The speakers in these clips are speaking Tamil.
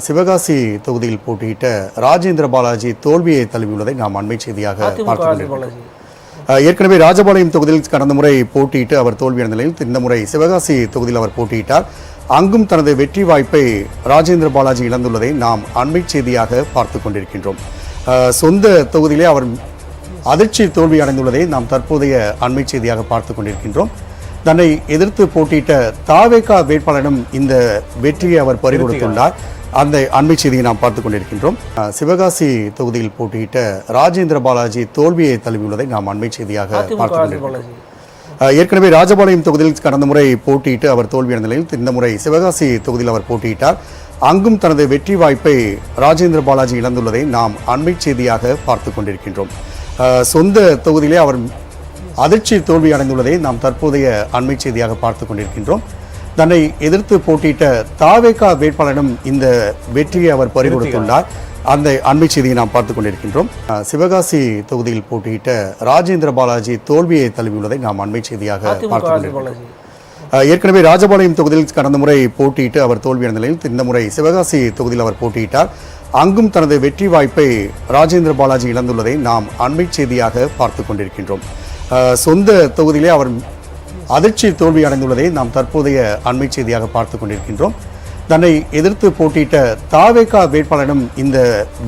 சிவகாசி தொகுதியில் போட்டியிட்ட ராஜேந்திர பாலாஜி தோல்வியை தழுவியுள்ளதை நாம் அண்மை செய்தியாக பார்த்துக் கொண்டிருக்கிறோம். ஏற்கனவே ராஜபாளையம் தொகுதியில் கடந்த முறை போட்டியிட்டு அவர் தோல்வியான நிலையில் இந்த முறை சிவகாசி தொகுதியில் அவர் போட்டியிட்டார். அங்கும் தனது வெற்றி வாய்ப்பை ராஜேந்திர பாலாஜி இழந்துள்ளதை நாம் அண்மை செய்தியாக பார்த்து கொண்டிருக்கின்றோம். சொந்த தொகுதியிலே அவர் அதிர்ச்சி தோல்வி அடைந்துள்ளதை நாம் தற்போதைய அண்மை செய்தியாக பார்த்து கொண்டிருக்கின்றோம். தன்னை எதிர்த்து போட்டியிட்ட தாவேகா வேட்பாளரிடம் இந்த வெற்றியை அவர் பறிகொடுத்துள்ளார். அந்த அண்மை செய்தியை நாம் பார்த்துக் கொண்டிருக்கின்றோம். சிவகாசி தொகுதியில் போட்டியிட்ட ராஜேந்திர பாலாஜி தோல்வியை தழுவியுள்ளதை நாம் அண்மை செய்தியாக பார்த்துக் கொண்டிருக்கின்றோம். ஏற்கனவே ராஜபாளையம் தொகுதியில் கடந்த முறை போட்டியிட்டு அவர் தோல்வியான நிலையில் இந்த முறை சிவகாசி தொகுதியில் அவர் போட்டியிட்டார். அங்கும் தனது வெற்றி வாய்ப்பை ராஜேந்திர பாலாஜி இழந்துள்ளதை நாம் அண்மை செய்தியாக பார்த்து கொண்டிருக்கின்றோம். சொந்த தொகுதியிலே அவர் அதிர்ச்சி தோல்வி அடைந்துள்ளதை நாம் தற்போதைய அண்மை செய்தியாக பார்த்து கொண்டிருக்கின்றோம். தன்னை எதிர்த்து போட்டியிட்ட தாவேகா வேட்பாளரிடம் இந்த வெற்றியை அவர் பறிகொடுத்துள்ளார். அந்த அண்மை செய்தியை நாம் பார்த்துக் கொண்டிருக்கின்றோம். சிவகாசி தொகுதியில் போட்டியிட்ட ராஜேந்திர பாலாஜி தோல்வியை தழுவியுள்ளதை நாம் அண்மை செய்தியாக பார்த்துக் கொண்டிருக்கின்றோம். ஏற்கனவே ராஜபாளையம் தொகுதியில் கடந்த முறை போட்டியிட்டு அவர் தோல்வியான நிலையில் இந்த முறை சிவகாசி தொகுதியில் அவர் போட்டியிட்டார். அங்கும் தனது வெற்றி வாய்ப்பை ராஜேந்திர பாலாஜி இழந்துள்ளதை நாம் அண்மை செய்தியாக பார்த்து கொண்டிருக்கின்றோம். சொந்த தொகுதியிலே அவர் அதிர்ச்சி தோல்வி அடைந்துள்ளதை நாம் தற்போதைய அண்மை செய்தியாக பார்த்து கொண்டிருக்கின்றோம். தன்னை எதிர்த்து போட்டியிட்ட தாவேகா வேட்பாளரிடம் இந்த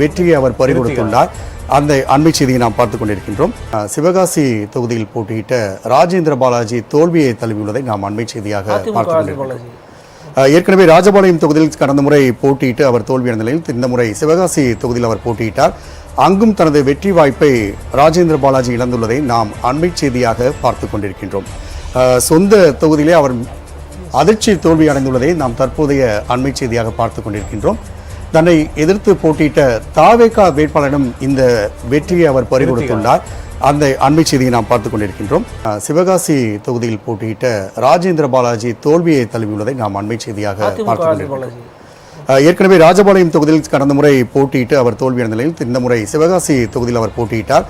வெற்றியை அவர் பறிகொடுத்துள்ளார். அந்த அண்மை செய்தியை நாம் பார்த்துக் கொண்டிருக்கின்றோம். சிவகாசி தொகுதியில் போட்டியிட்ட ராஜேந்திர பாலாஜி தோல்வியை தழுவியுள்ளதை நாம் அண்மை செய்தியாக பார்த்துக் கொண்டிருக்கின்றோம். ஏற்கனவே ராஜபாளையம் தொகுதியில் கடந்த முறை போட்டியிட்டு அவர் தோல்வியான நிலையில் இந்த முறை சிவகாசி தொகுதியில் அவர் போட்டியிட்டார். அங்கும் தனது வெற்றி வாய்ப்பை ராஜேந்திர பாலாஜி இழந்துள்ளதை நாம் அண்மை செய்தியாக பார்த்து கொண்டிருக்கின்றோம். சொந்த தொகுதியிலே அவர் அதிர்ச்சி தோல்வி அடைந்துள்ளதை நாம் தற்போதைய அண்மை செய்தியாக பார்த்து கொண்டிருக்கின்றோம். தன்னை எதிர்த்து போட்டியிட்ட தாவேகா வேட்பாளரிடம் இந்த வெற்றியை அவர் பறிகொடுத்துள்ளார். அந்த அண்மை செய்தியை நாம் பார்த்துக் கொண்டிருக்கின்றோம். சிவகாசி தொகுதியில் போட்டியிட்ட ராஜேந்திர பாலாஜி தோல்வியை தழுவியுள்ளதை நாம் அண்மை செய்தியாக பார்த்துக் கொண்டிருக்கின்றோம். ஏற்கனவே ராஜபாளையம் தொகுதியில் கடந்த முறை போட்டியிட்டு அவர் தோல்வியான நிலையில் இந்த முறை சிவகாசி தொகுதியில் அவர் போட்டியிட்டார்.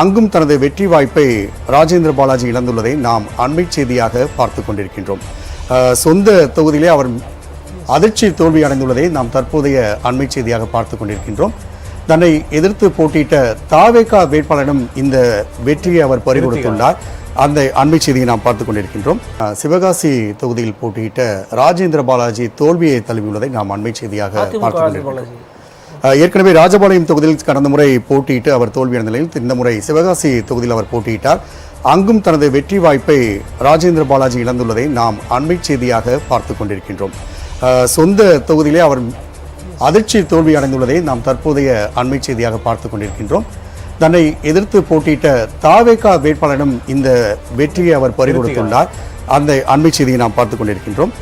அங்கும் தனது வெற்றி வாய்ப்பை ராஜேந்திர பாலாஜி இழந்துள்ளதை நாம் அண்மை செய்தியாக பார்த்து கொண்டிருக்கின்றோம். சொந்த தொகுதியிலே அவர் அதிர்ச்சி தோல்வி அடைந்துள்ளதை நாம் தற்போதைய அண்மை செய்தியாக பார்த்து கொண்டிருக்கின்றோம். தன்னை எதிர்த்து போட்டியிட்ட தாவேகா வேட்பாளரிடம் இந்த வெற்றியை அவர் பறிகொடுத்துள்ளார். அந்த அண்மை செய்தியை நாம் பார்த்துக் கொண்டிருக்கின்றோம். சிவகாசி தொகுதியில் போட்டியிட்ட ராஜேந்திர பாலாஜி தோல்வியை தழுவியுள்ளதை நாம் அண்மை செய்தியாக பார்த்துக் கொண்டிருக்கின்றோம். ஏற்கனவே ராஜபாளையம் தொகுதியில் கடந்த முறை போட்டியிட்டு அவர் தோல்வியான நிலையில் இந்த முறை சிவகாசி தொகுதியில் அவர் போட்டியிட்டார். அங்கும் தனது வெற்றி வாய்ப்பை ராஜேந்திர பாலாஜி இழந்துள்ளதை நாம் அண்மை செய்தியாக பார்த்து கொண்டிருக்கின்றோம். சொந்த தொகுதியிலே அவர் அதிர்ச்சி தோல்வி அடைந்துள்ளதை நாம் தற்போதைய அண்மை செய்தியாக பார்த்து கொண்டிருக்கின்றோம். தன்னை எதிர்த்து போட்டியிட்ட தாவேகா வேட்பாளரிடம் இந்த வெற்றியை அவர் பறிகொடுத்துள்ளார். அந்த அண்மை செய்தியை நாம் பார்த்துக் கொண்டிருக்கின்றோம்.